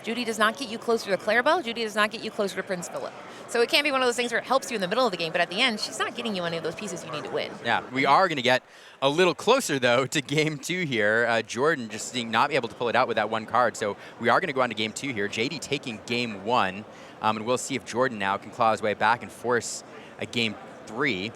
Judy does not get you closer to Clarabelle. Judy does not get you closer to Prince Philip. So it can't be one of those things where it helps you in the middle of the game, but at the end, she's not getting you any of those pieces you need to win. Yeah, we are going to get a little closer, though, to game 2 here. Jordan just not able to pull it out with that one card. So we are going to go on to game 2 here. JD taking game 1. And we'll see if Jordan now can claw his way back and force a game 3.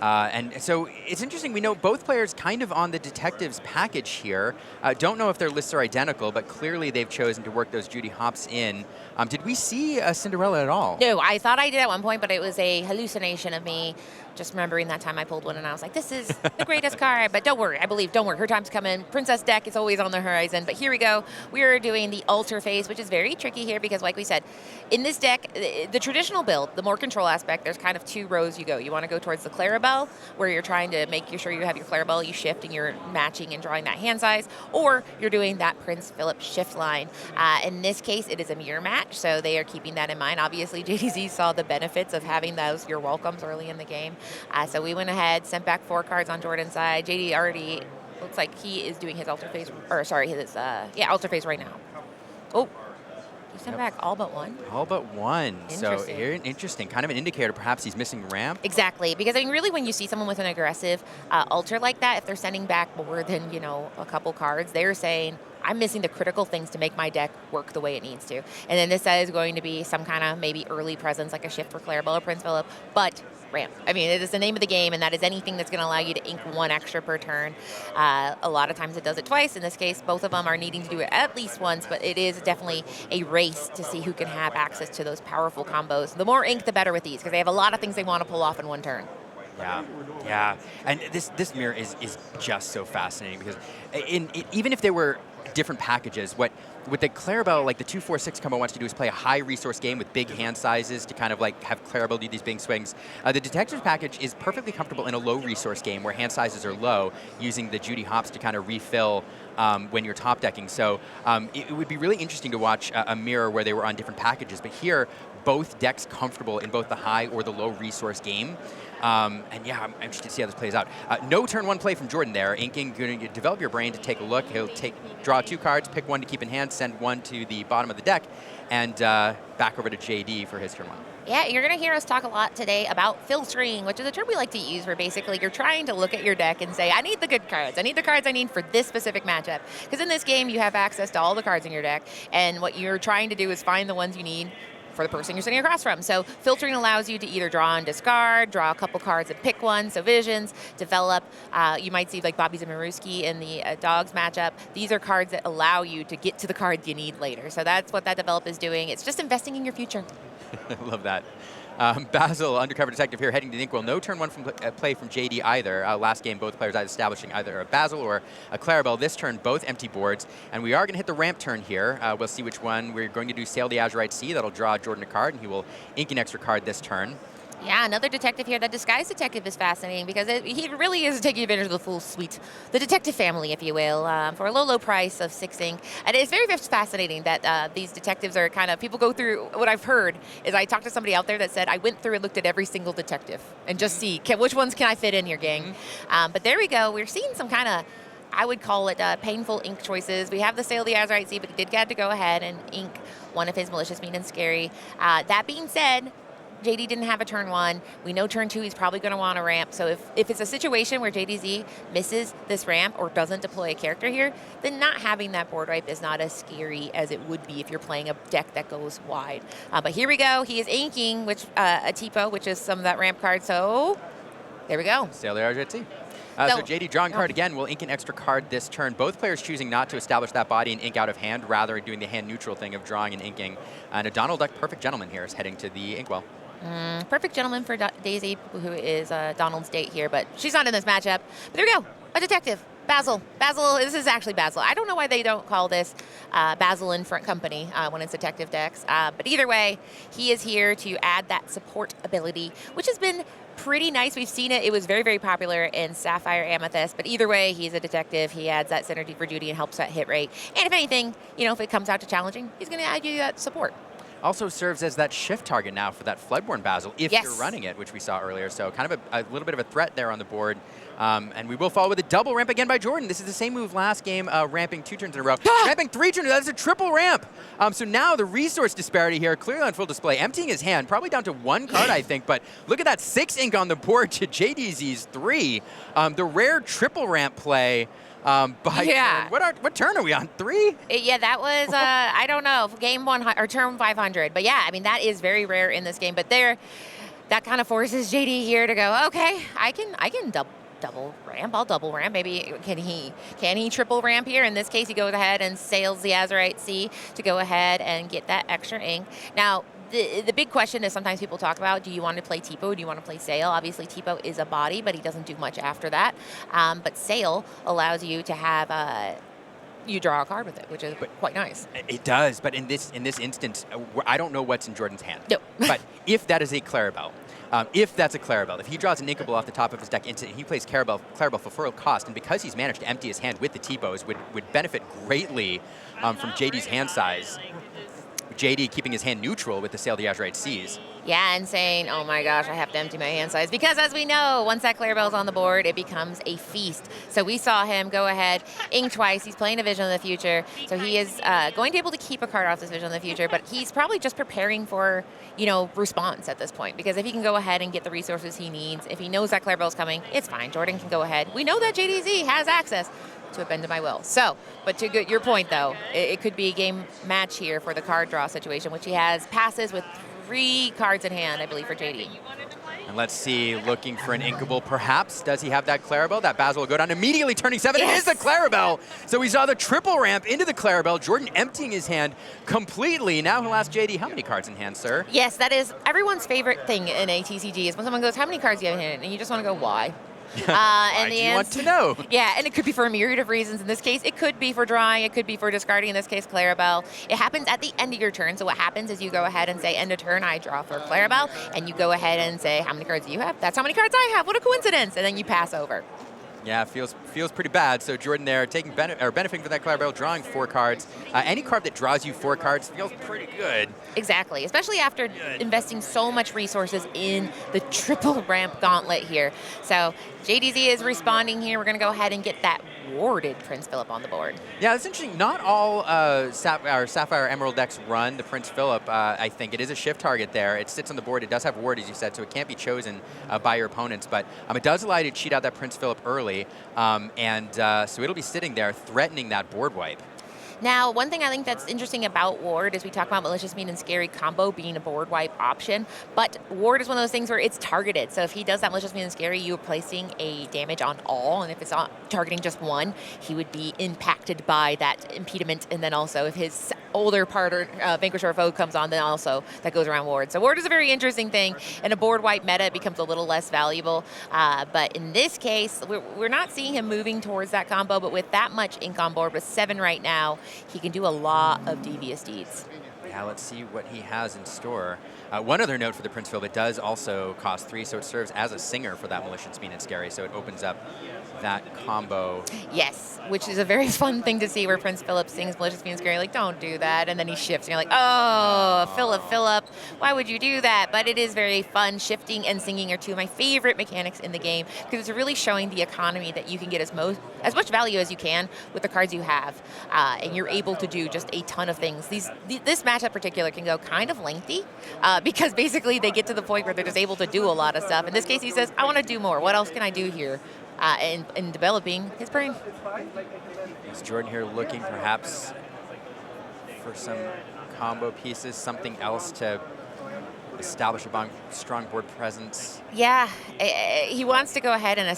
And so it's interesting. We know both players kind of on the detectives package here. Don't know if their lists are identical, but clearly they've chosen to work those Judy Hopps in. Did we see a Cinderella at all? No, I thought I did at one point, but it was a hallucination of me just remembering that time I pulled one, and I was like, this is the greatest card. But don't worry, don't worry. Her time's coming. Princess deck is always on the horizon. But here we go. We are doing the altar phase, which is very tricky here because, like we said, in this deck, the traditional build, the more control aspect, there's kind of 2 rows you go. You want to go towards the Clarabelle, where you're trying to make sure you have your Clarabelle, you shift, and you're matching and drawing that hand size, or you're doing that Prince Philip shift line. In this case, it is a mirror match, so they are keeping that in mind. Obviously, JDZ saw the benefits of having those your welcomes early in the game. So we went ahead, sent back 4 cards on Jordan's side. JD already looks like he is doing his altar phase, or sorry, his altar phase right now. Oh, he sent back all but 1. All but 1. So here, interesting, kind of an indicator. Perhaps he's missing ramp. Exactly, because I mean, really, when you see someone with an aggressive altar like that, if they're sending back more than a couple cards, they're saying, I'm missing the critical things to make my deck work the way it needs to. And then this is going to be some kind of maybe early presence, like a shift for Clarabelle or Prince Philip, but ramp. I mean, it is the name of the game, and that is anything that's going to allow you to ink 1 extra per turn. A lot of times it does it twice. In this case, both of them are needing to do it at least once, but it is definitely a race to see who can have access to those powerful combos. The more ink, the better with these, because they have a lot of things they want to pull off in 1 turn. Yeah. And this mirror is just so fascinating because even if there were different packages, what the Clarabelle, like the 2-4-6 combo wants to do is play a high resource game with big hand sizes to kind of like have Clarabelle do these big swings. The Detectives package is perfectly comfortable in a low resource game where hand sizes are low, using the Judy Hopps to kind of refill when you're top decking. So it would be really interesting to watch a mirror where they were on different packages, but here both decks comfortable in both the high or the low resource game. And yeah, I'm interested to see how this plays out. No turn 1 play from Jordan there. Inking, going to develop your brain to take a look. He'll draw 2 cards, pick 1 to keep in hand, send 1 to the bottom of the deck, and back over to JD for his turn 1. Yeah, you're going to hear us talk a lot today about filtering, which is a term we like to use where basically you're trying to look at your deck and say, I need the good cards. I need the cards I need for this specific matchup. Because in this game, you have access to all the cards in your deck, and what you're trying to do is find the ones you need for the person you're sitting across from. So filtering allows you to either draw and discard, draw a couple cards and pick one. So visions, develop. You might see like Bobby Zimiruski in the dogs matchup. These are cards that allow you to get to the cards you need later. So that's what that develop is doing. It's just investing in your future. I love that. Basil, undercover detective here, heading to the inkwell. No turn 1 from play from JD either. Last game, both players either establishing either a Basil or a Clarabelle. This turn, both empty boards. And we are going to hit the ramp turn here. We'll see which one. We're going to do Sail the Azurite Sea. That'll draw Jordan a card, and he will ink an extra card this turn. Yeah, another detective here. The disguise detective is fascinating because he really is taking advantage of the full suite. The detective family, if you will, for a low price of 6 ink. And it's very, very fascinating that these detectives are kind of, people go through, what I've heard is I talked to somebody out there that said, I went through and looked at every single detective and just see, which ones can I fit in here, gang? But there we go. We're seeing some kind of, I would call it painful ink choices. We have the Sail the Azurite Sea, but he did get to go ahead and ink one of his Malicious, Mean, and Scary. That being said, JD didn't have a turn 1. We know turn 2 he's probably going to want a ramp. So if it's a situation where JDZ misses this ramp or doesn't deploy a character here, then not having that board wipe is not as scary as it would be if you're playing a deck that goes wide. But here we go. He is inking which a Tipo, which is some of that ramp card. So there we go. Sail the Azurite Sea. So JD drawing card again, will ink an extra card this turn. Both players choosing not to establish that body and ink out of hand, rather doing the hand neutral thing of drawing and inking. And a Donald Duck Perfect Gentleman here is heading to the inkwell. Perfect Gentleman for Daisy, who is Donald's date here, but she's not in this matchup. But there we go, a detective. Basil, this is actually Basil. I don't know why they don't call this Basil in front company when it's detective decks. But either way, he is here to add that support ability, which has been pretty nice. We've seen it. It was very, very popular in Sapphire Amethyst. But either way, he's a detective. He adds that synergy for Judy and helps that hit rate. And if anything, if it comes out to challenging, he's going to add you that support. Also serves as that shift target now for that Floodborn Basil if Yes. you're running it, which we saw earlier. So kind of a little bit of a threat there on the board. And we will follow with a double ramp again by Jordan. This is the same move last game, ramping 2 turns in a row. Ramping 3 turns, that's a triple ramp. So now the resource disparity here clearly on full display. Emptying his hand, probably down to 1 card, I think. But look at that 6 ink on the board to JDZ's 3. The rare triple ramp play. By what turn are we on? 3? Yeah, that was I don't know, game 1 or turn 500. But yeah, I mean that is very rare in this game. But that kind of forces JD here to go. Okay, I can double ramp. I'll double ramp. Maybe can he triple ramp here? In this case, he goes ahead and sails the Azurite Sea to go ahead and get that extra ink. Now, the big question is sometimes people talk about, do you want to play Tipo? Do you want to play Sail? Obviously, Tipo is a body, but he doesn't do much after that. But Sail allows you to have you draw a card with it, which is quite nice. It does, but in this instance, I don't know what's in Jordan's hand. No. But if that is a Clarabelle, if that's a Clarabelle, if he draws an Inkable off the top of his deck and he plays Clarabelle for full cost, and because he's managed to empty his hand with the T-bows, would benefit greatly from JD's hand size. JD keeping his hand neutral with the Sail the Azurite Seas. Yeah, and saying, oh my gosh, I have to empty my hand size. Because as we know, once that Clarabelle's on the board, it becomes a feast. So we saw him go ahead, ink twice. He's playing a Vision of the Future. So he is going to be able to keep a card off this Vision of the Future, but he's probably just preparing for, response at this point. Because if he can go ahead and get the resources he needs, if he knows that Clarabelle's coming, it's fine. Jordan can go ahead. We know that JDZ has access to a bend to my will. So, but to your point though, it could be a game match here for the card draw situation, which he has passes with 3 cards in hand, I believe, for JD. And let's see, looking for an Inkable perhaps. Does he have that Clarabelle? That Basil will go down, immediately turning 7. Yes. It is the Clarabelle. So we saw the triple ramp into the Clarabelle. Jordan emptying his hand completely. Now he'll ask JD, how many cards in hand, sir? Yes, that is everyone's favorite thing in a TCG is when someone goes, how many cards do you have in hand? And you just want to go, why? Why do you want to know? Yeah, and it could be for a myriad of reasons. In this case, it could be for drawing. It could be for discarding. In this case, Clarabelle. It happens at the end of your turn. So what happens is you go ahead and say, end of turn, I draw for Clarabelle. And you go ahead and say, how many cards do you have? That's how many cards I have. What a coincidence. And then you pass over. Yeah, feels pretty bad. So Jordan there taking benefiting from that Clarabelle, drawing 4 cards. Any card that draws you 4 cards feels pretty good. Exactly, especially after investing so much resources in the triple ramp gauntlet here. So JDZ is responding here. We're going to go ahead and get that warded Prince Philip on the board. Yeah, it's interesting. Not all Sapphire Emerald decks run the Prince Philip. I think it is a shift target there. It sits on the board. It does have ward, as you said, so it can't be chosen by your opponents. But it does allow you to cheat out that Prince Philip early. So it'll be sitting there threatening that board wipe. Now, one thing I think that's interesting about Ward is we talk about Malicious Mean and Scary combo being a board wipe option, but Ward is one of those things where it's targeted. So if he does that Malicious Mean and Scary, you're placing a damage on all, and if it's not targeting just one, he would be impacted by that impediment, and then also if his older part or Vanquish or Foe comes on, then also that goes around Ward. So Ward is a very interesting thing. In a board wipe meta, it becomes a little less valuable, but in this case, we're not seeing him moving towards that combo, but with that much ink on board, with 7 right now, he can do a lot of devious deeds. Yeah, let's see what he has in store. One other note for the Prince Philip, it does also cost 3, so it serves as a singer for that Malicious Mean and Scary, so it opens up that combo. Yes, which is a very fun thing to see where Prince Philip sings Malicious Mean and Scary, like, don't do that, and then he shifts, and you're like, oh, Philip, why would you do that? But it is very fun. Shifting and singing are 2 of my favorite mechanics in the game, because it's really showing the economy that you can get as much value as you can with the cards you have, and you're able to do just a ton of things. This match in particular can go kind of lengthy, because basically they get to the point where they're just able to do a lot of stuff. In this case, he says, I want to do more. What else can I do here? In developing his brain. Is Jordan here looking perhaps for some combo pieces, something else to establish a strong board presence? Yeah, he wants to go ahead and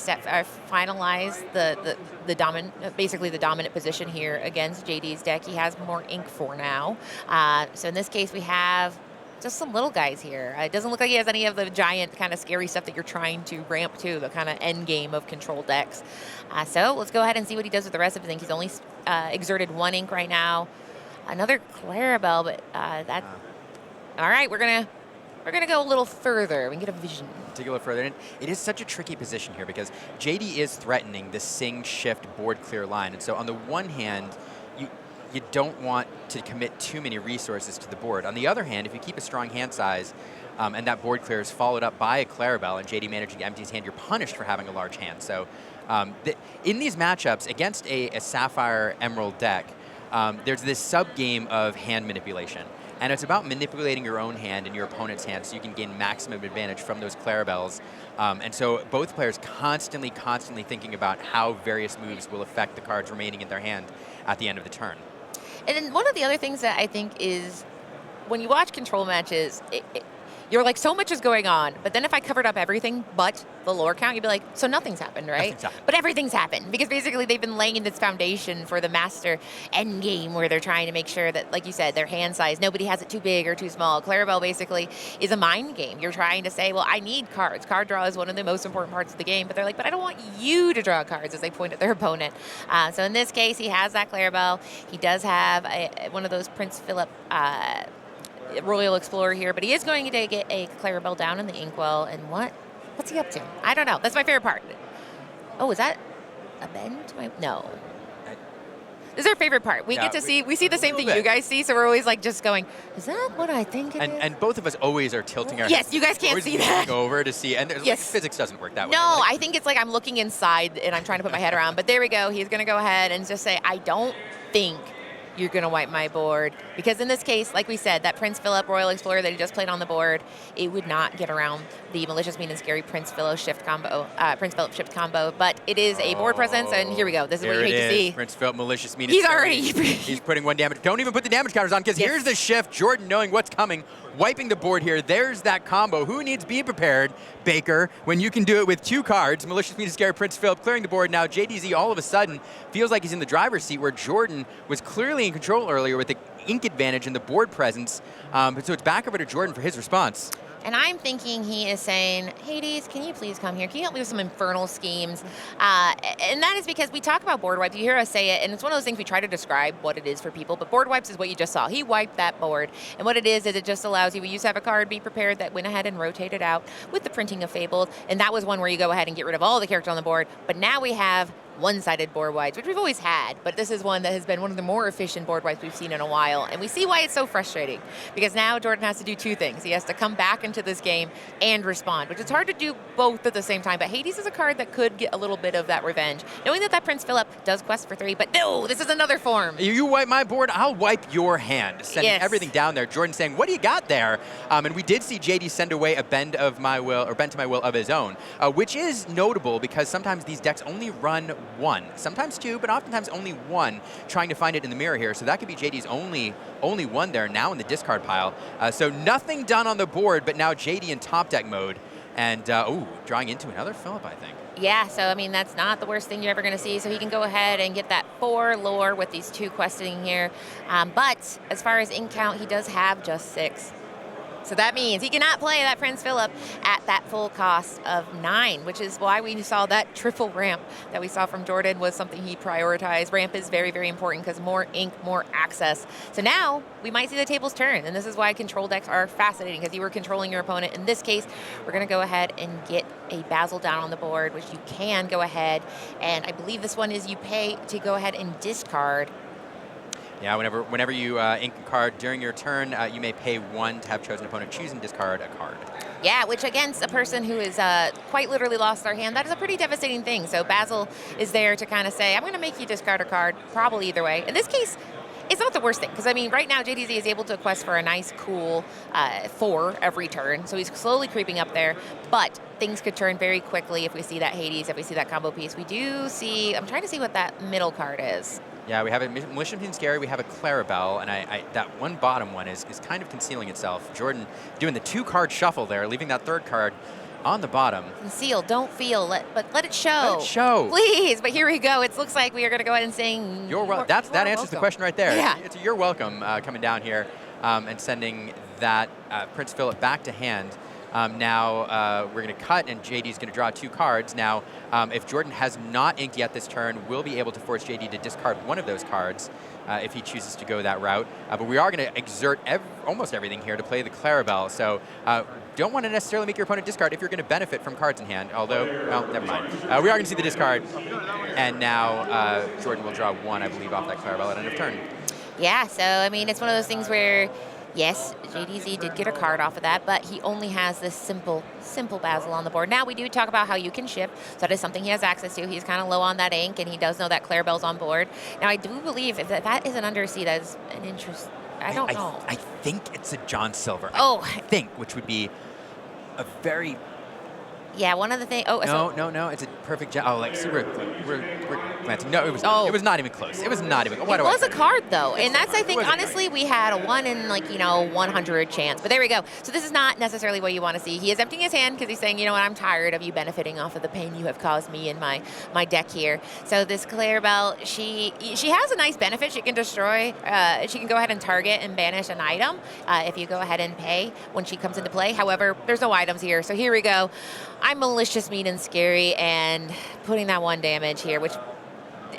finalize the dominant position here against JD's deck. He has more ink for now. So in this case, we have just some little guys here. It doesn't look like he has any of the giant kind of scary stuff that you're trying to ramp to, the kind of end game of control decks. So let's go ahead and see what he does with the rest of the thing. He's only exerted 1 ink right now. Another Clarabelle, but that. All right, we're gonna go a little further. We can get a vision. To go a little further, and it is such a tricky position here because JD is threatening the sing shift board clear line, and so on the one hand, you don't want to commit too many resources to the board. On the other hand, if you keep a strong hand size, and that board clear is followed up by a Clarabelle, and JD managing to empty his hand, you're punished for having a large hand. So in these matchups, against a Sapphire Emerald deck, there's this sub-game of hand manipulation. And it's about manipulating your own hand and your opponent's hand so you can gain maximum advantage from those Clarabelles. And so both players constantly thinking about how various moves will affect the cards remaining in their hand at the end of the turn. And then one of the other things that I think is, when you watch control matches, you're like, so much is going on, but then if I covered up everything but the lore count, you'd be like, so nothing's happened, right? Nothing's happened. But everything's happened, because basically they've been laying this foundation for the master end game, where they're trying to make sure that, like you said, their hand size, nobody has it too big or too small. Clarabelle basically is a mind game. You're trying to say, well, I need cards. Card draw is one of the most important parts of the game, but they're like, but I don't want you to draw cards, as they point at their opponent. So in this case, he has that Clarabelle. He does have one of those Prince Philip Royal Explorer here, but he is going to get a Clarabelle down in the Inkwell. And what's he up to? I don't know. That's my favorite part. Oh, is that a bend? No. This is our favorite part. We get to see, we see the same thing you guys see, so we're always like just going, is that what I think it is? And both of us always are tilting our heads. Yes, you guys can't see that. Over to see, and yes. Physics doesn't work that way. No, I think it's like I'm looking inside and I'm trying to put my head around, but there we go. He's going to go ahead and just say, I don't think you're going to wipe my board. Because in this case, like we said, that Prince Philip Royal Explorer that he just played on the board, it would not get around the Malicious, Mean, and Scary Prince Philip shift combo, but it is a board presence, and here we go. This is what you hate to see. Prince Philip, Malicious, Mean, and He's Scary. already... He's putting 1 damage. Don't even put the damage counters on, because here's the shift. Jordan, knowing what's coming, wiping the board here. There's that combo. Who needs be prepared, Baker, when you can do it with 2 cards? Malicious, Mean, and Scary Prince Philip clearing the board. Now JDZ all of a sudden feels like he's in the driver's seat, where Jordan was clearly in control earlier with the ink advantage and the board presence. So it's back over to Jordan for his response. And I'm thinking he is saying, Hades, can you please come here? Can you help me with some infernal schemes? And that is because we talk about board wipes. You hear us say it, and it's one of those things we try to describe what it is for people. But board wipes is what you just saw. He wiped that board. And what it is it just allows you, we used to have a card, be prepared, that went ahead and rotated out with the printing of Fabled. And that was one where you go ahead and get rid of all the characters on the board. But now we have one-sided board wipes, which we've always had, but this is one that has been one of the more efficient board wipes we've seen in a while, and we see why it's so frustrating, because now Jordan has to do 2 things. He has to come back into this game and respond, which is hard to do both at the same time, but Hades is a card that could get a little bit of that revenge, knowing that Prince Philip does quest for 3, but no, this is another form. You wipe my board, I'll wipe your hand, sending everything down there. Jordan saying, what do you got there? And we did see JD send away a bend to my will of his own, which is notable because sometimes these decks only run 1. Sometimes 2, but oftentimes only 1, trying to find it in the mirror here. So that could be JD's only 1 there now in the discard pile. So nothing done on the board, but now JD in top deck mode. And, drawing into another Philip, I think. Yeah, so, I mean, that's not the worst thing you're ever going to see. So he can go ahead and get that 4 lore with these 2 questing here. But as far as ink count, he does have just 6. So that means he cannot play that Prince Philip at that full cost of 9, which is why we saw that triple ramp that we saw from Jordan was something he prioritized. Ramp is very, very important because more ink, more access. So now we might see the tables turn, and this is why control decks are fascinating, because you were controlling your opponent. In this case, we're going to go ahead and get a Basil down on the board, which you can go ahead, and I believe this one is you pay to go ahead and discard. Yeah, whenever you ink a card during your turn, you may pay 1 to have chosen opponent choose and discard a card. Yeah, which against a person who is quite literally lost their hand, that is a pretty devastating thing. So Basil is there to kind of say, I'm going to make you discard a card, probably either way. In this case, it's not the worst thing, because, I mean, right now JDZ is able to quest for a nice, cool 4 every turn, so he's slowly creeping up there, but things could turn very quickly if we see that Hades, if we see that combo piece. We do see, I'm trying to see what that middle card is. Yeah, we have a Malicious, Mean, and Scary, we have a Clarabelle, and that one bottom one is kind of concealing itself. Jordan doing the 2-card shuffle there, leaving that 3rd card on the bottom. Conceal, don't feel, but let it show. Let it show. Please, but here we go. It looks like we are going to go ahead and sing. That answers the question right there. Yeah. It's a you're welcome coming down here and sending that Prince Philip back to hand. Now we're going to cut, and JD's going to draw 2 cards. Now, if Jordan has not inked yet this turn, we'll be able to force JD to discard one of those cards if he chooses to go that route. But we are going to exert almost everything here to play the Clarabelle. So don't want to necessarily make your opponent discard if you're going to benefit from cards in hand. Although, well, never mind. We are going to see the discard. And now Jordan will draw 1, I believe, off that Clarabelle at end of turn. Yeah, so I mean, it's one of those things where, yes, JDZ did get a card off of that, but he only has this simple Basil on the board. Now, we do talk about how you can shift, so that is something he has access to. He's kind of low on that ink, and he does know that Clarabelle's on board. Now, I do believe if that is an underseed, that is an interest. I don't know. I think it's a John Silver. Oh. I think, which would be a very... Yeah, one of the things. Oh, no, it's a perfect job. Oh, like, see, we're glancing. No, it was not even close. It was not even. It was a card, though, and that's, I think, honestly, we had a 1 in, 100 chance. But there we go. So this is not necessarily what you want to see. He is emptying his hand because he's saying, you know what, I'm tired of you benefiting off of the pain you have caused me in my deck here. So this Clarabelle, she has a nice benefit. She can destroy. She can go ahead and target and banish an item if you go ahead and pay when she comes into play. However, there's no items here. So here we go. I'm malicious, mean, and scary, and putting that 1 damage here, which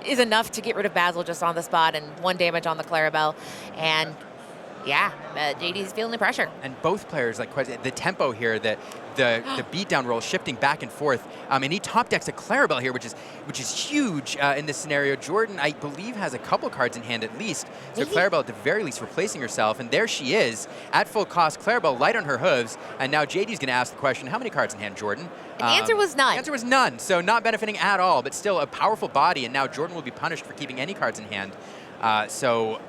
is enough to get rid of Basil just on the spot, and 1 damage on the Clarabelle. And yeah, JD's feeling the pressure. And both players, like the tempo here, the beatdown roll shifting back and forth, and he top decks a Clarabelle here, which is huge in this scenario. Jordan, I believe, has a couple cards in hand at least, so Clarabelle at the very least replacing herself, and there she is at full cost. Clarabelle light on her hooves, and now JD's going to ask the question: how many cards in hand, Jordan? And the answer was none. The answer was none, so not benefiting at all, but still a powerful body, and now Jordan will be punished for keeping any cards in hand. So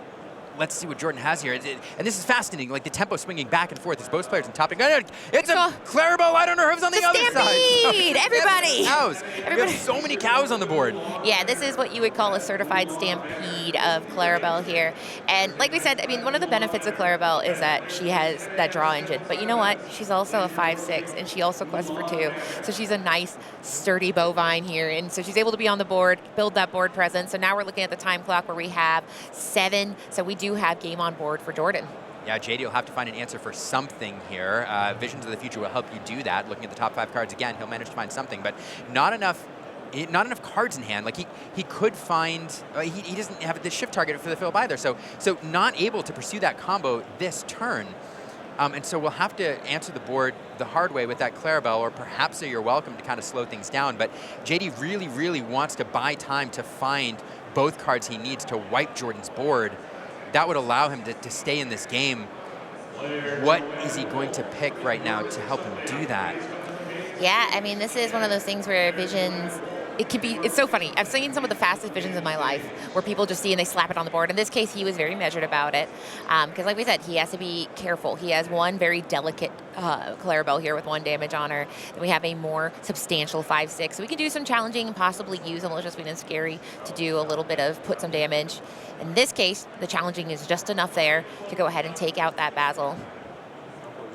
let's see what Jordan has here. And this is fascinating, like the tempo swinging back and forth as both players on top. It's a Clarabelle light on her hooves on the other stampede! side. Everybody! Cows. We have so many cows on the board. Yeah, this is what you would call a certified stampede of Clarabelle here. And like we said, I mean, one of the benefits of Clarabelle is that she has that draw engine. But you know what? She's also a 5/6, and she also quests for 2. So she's a nice, sturdy bovine here. And so she's able to be on the board, build that board presence. So now we're looking at the time clock where we have 7. So we do have game on board for Jordan. Yeah, JD will have to find an answer for something here. Visions of the Future will help you do that. Looking at the top 5 cards again, he'll manage to find something, but not enough cards in hand. Like he could find, he doesn't have the shift target for the fill either, so not able to pursue that combo this turn. And so we'll have to answer the board the hard way with that Clarabelle, or perhaps so you're welcome to kind of slow things down. But JD really, really wants to buy time to find both cards he needs to wipe Jordan's board. That would allow him to stay in this game. What is he going to pick right now to help him do that? Yeah, I mean, this is one of those things where Visions, it's so funny. I've seen some of the fastest Visions in my life where people just see and they slap it on the board. In this case, he was very measured about it. Because like we said, he has to be careful. He has one very delicate Clarabelle here with 1 damage on her. Then we have a more substantial 5/6. So we can do some challenging and possibly use a malicious, mean, and scary to do a little bit of put some damage. In this case, the challenging is just enough there to go ahead and take out that Basil.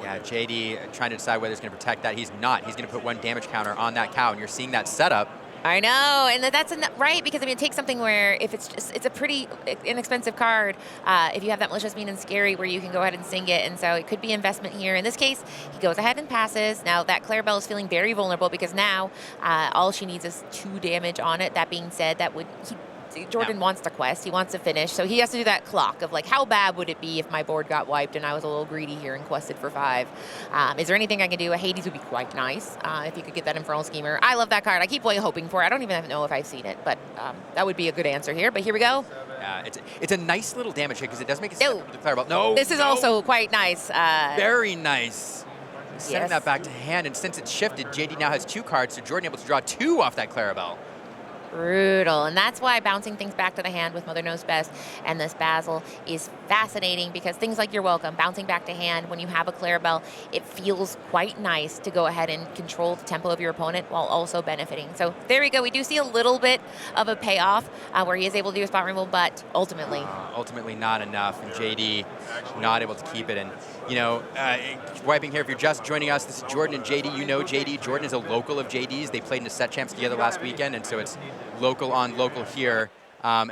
Yeah, JD trying to decide whether he's going to protect that. He's not. He's going to put 1 damage counter on that cow, and you're seeing that setup. I know, and that's right, because I mean, it takes something where if it's a pretty inexpensive card, if you have that malicious, mean, and scary where you can go ahead and sing it, and so it could be investment here. In this case, he goes ahead and passes. Now that Clarabelle is feeling very vulnerable because now all she needs is 2 damage on it. That being said, Jordan wants to quest. He wants to finish. So he has to do that clock of like, how bad would it be if my board got wiped and I was a little greedy here and quested for 5? Is there anything I can do? A Hades would be quite nice if you could get that Infernal Schemer. I love that card. I keep hoping for it. I don't even know if I've seen it, but that would be a good answer here. But here we go. It's a nice little damage hit because it does make a step with the Clarabelle. No, this is also quite nice. Very nice. Sending that back to hand, and since it's shifted, JD now has 2 cards, so Jordan able to draw 2 off that Clarabelle. Brutal, and that's why bouncing things back to the hand with Mother Knows Best and this Basil is fascinating, because things like You're Welcome, bouncing back to hand when you have a Clarabelle, it feels quite nice to go ahead and control the tempo of your opponent while also benefiting. So there we go. We do see a little bit of a payoff where he is able to do a spot removal, but ultimately not enough, and JD not able to keep it. And you know, wiping here, if you're just joining us, this is Jordan and JD. You know JD. Jordan is a local of JD's. They played in the set champs together last weekend, and so it's local on local here. And